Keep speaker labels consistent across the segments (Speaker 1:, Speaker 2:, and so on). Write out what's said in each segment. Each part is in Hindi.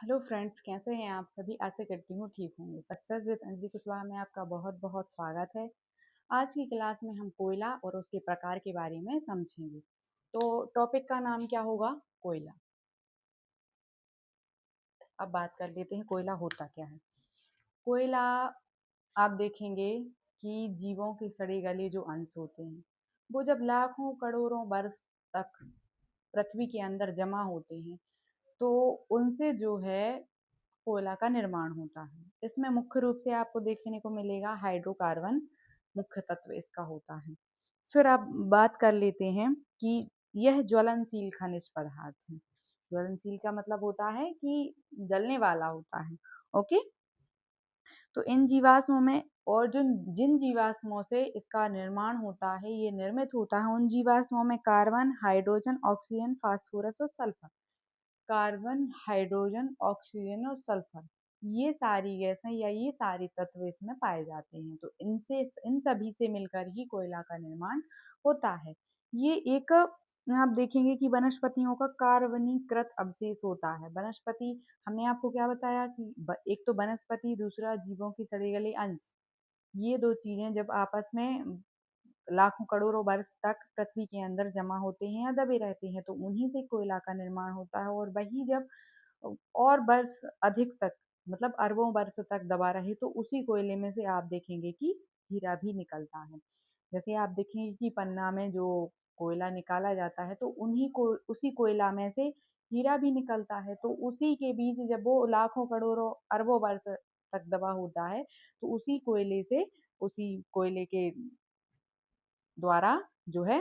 Speaker 1: हेलो फ्रेंड्स, कैसे हैं आप सभी। आशा करती हूँ ठीक होंगे। सक्सेस विद अंजलि कुशवाहा में आपका बहुत बहुत स्वागत है। आज की क्लास में हम कोयला और उसके प्रकार के बारे में समझेंगे। तो टॉपिक का नाम क्या होगा? कोयला। अब बात कर लेते हैं कोयला होता क्या है। कोयला, आप देखेंगे कि जीवों के सड़े गले जो अंश होते हैं वो जब लाखों करोड़ों वर्ष तक पृथ्वी के अंदर जमा होते हैं तो उनसे जो है कोयला का निर्माण होता है। इसमें मुख्य रूप से आपको देखने को मिलेगा हाइड्रोकार्बन मुख्य तत्व इसका होता है। फिर आप बात कर लेते हैं कि यह ज्वलनशील खनिज पदार्थ है। ज्वलनशील का मतलब होता है कि जलने वाला होता है। ओके। तो इन जीवाश्मों में और जो जिन जीवाश्मों से इसका निर्माण होता है, ये निर्मित होता है, उन जीवाश्मों में कार्बन, हाइड्रोजन, ऑक्सीजन, फास्फोरस और सल्फर। कार्बन, हाइड्रोजन, ऑक्सीजन और सल्फर, ये सारी गैसें या ये सारे तत्व इसमें पाए जाते हैं। तो इनसे इन सभी से मिलकर ही कोयला का निर्माण होता है। ये एक, आप देखेंगे कि वनस्पतियों का कार्बनीकृत अवशेष होता है। वनस्पति, हमने आपको क्या बताया कि एक तो वनस्पति, दूसरा जीवों की सड़े गले अंश। ये दो चीजें जब आपस में लाखों करोड़ों वर्ष तक पृथ्वी के अंदर जमा होते हैं या दबे रहते हैं तो उन्हीं से कोयला का निर्माण होता है। और वही जब और वर्ष अधिक तक, मतलब अरबों वर्ष तक दबा रहे तो उसी कोयले में से आप देखेंगे कि हीरा भी निकलता है। जैसे आप देखेंगे कि पन्ना में जो कोयला निकाला जाता है तो उन्हीं को उसी कोयला में से हीरा भी निकलता है। तो उसी के बीच जब वो लाखों करोड़ों अरबों वर्ष तक दबा होता है तो उसी कोयले से, उसी कोयले के द्वारा जो है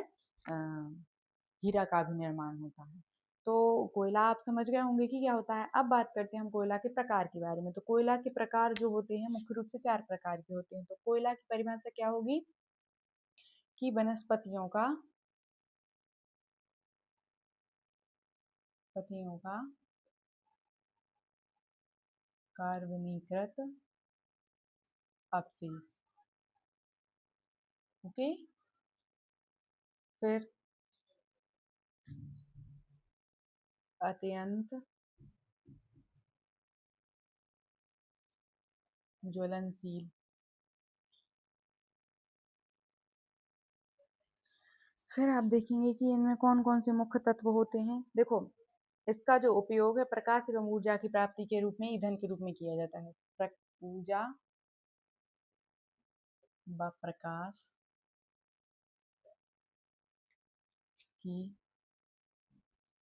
Speaker 1: हीरा का भी निर्माण होता है। तो कोयला आप समझ गए होंगे कि क्या होता है। अब बात करते हैं हम कोयला के प्रकार के बारे में। तो कोयला के प्रकार जो होते हैं मुख्य रूप से 4 प्रकार के होते हैं। तो कोयला की परिभाषा क्या होगी कि पतियों का कार्बनीकृत अवशेष। ओके। फिर अत्यंत ज्वलनशील। फिर आप देखेंगे कि इनमें कौन कौन से मुख्य तत्व होते हैं। देखो, इसका जो उपयोग है प्रकाश एवं ऊर्जा की प्राप्ति के रूप में, ईंधन के रूप में किया जाता है। ऊर्जा व प्रकाश की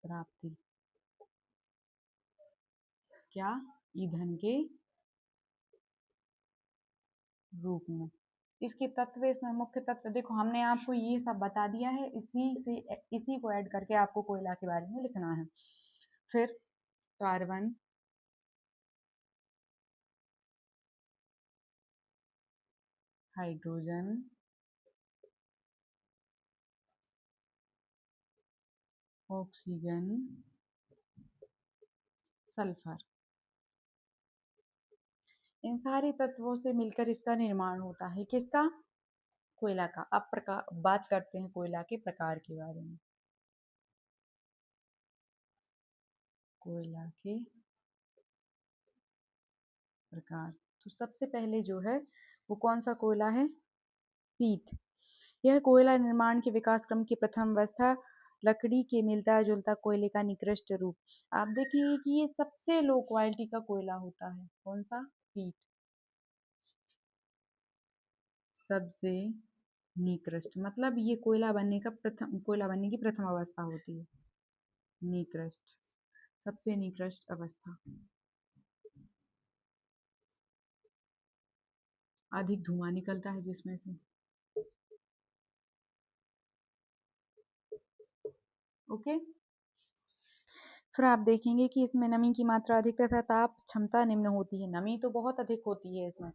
Speaker 1: प्राप्ति, क्या, ईंधन के रूप में। इसके तत्व, इसमें मुख्य तत्व देखो, हमने आपको ये सब बता दिया है। इसी को ऐड करके आपको कोयला के बारे में लिखना है। फिर कार्बन, हाइड्रोजन, ऑक्सीजन, सल्फर, इन सारे तत्वों से मिलकर इसका निर्माण होता है। किसका? कोयला का। अब प्रकार बात करते हैं कोयला के प्रकार के बारे में। कोयला के प्रकार, तो सबसे पहले जो है वो कौन सा कोयला है? पीट। यह कोयला निर्माण के विकास क्रम की प्रथम अवस्था, लकड़ी के मिलता जुलता कोयले का निकृष्ट रूप। आप देखिए कि ये सबसे लो क्वालिटी का कोयला होता है। कौन सा? पीट। सबसे निकृष्ट मतलब ये कोयला बनने की प्रथम अवस्था होती है। निकृष्ट, सबसे निकृष्ट अवस्था। अधिक धुआं निकलता है जिसमें से। ओके। फिर आप देखेंगे कि इसमें नमी की मात्रा अधिक तथा ताप क्षमता निम्न होती है। नमी तो बहुत अधिक होती है इसमें,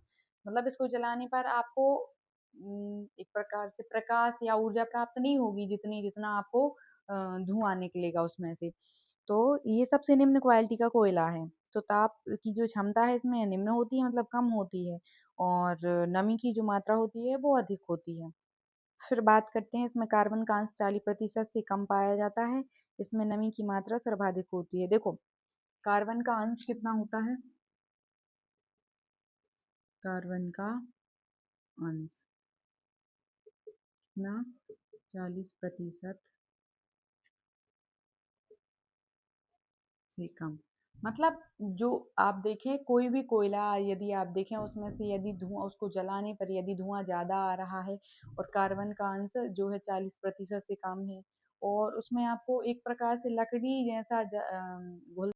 Speaker 1: मतलब इसको जलाने पर आपको एक प्रकार से प्रकाश या ऊर्जा प्राप्त नहीं होगी जितना आपको धुआं निकलेगा उसमें से। तो ये सबसे निम्न क्वालिटी का कोयला है। तो ताप की जो क्षमता है इसमें निम्न होती है, मतलब कम होती है। और नमी की जो मात्रा होती है वो अधिक होती है। फिर बात करते हैं, इसमें कार्बन का अंश 40% से कम पाया जाता है। इसमें नमी की मात्रा सर्वाधिक होती है। देखो, कार्बन का अंश कितना होता है? कार्बन का अंश कितना? 40% से कम। मतलब जो आप देखें कोई भी कोयला यदि आप देखें उसमें से यदि धुआं उसको जलाने पर यदि धुआं ज़्यादा आ रहा है और कार्बन का अंश जो है 40% से कम है और उसमें आपको एक प्रकार से लकड़ी जैसा घुल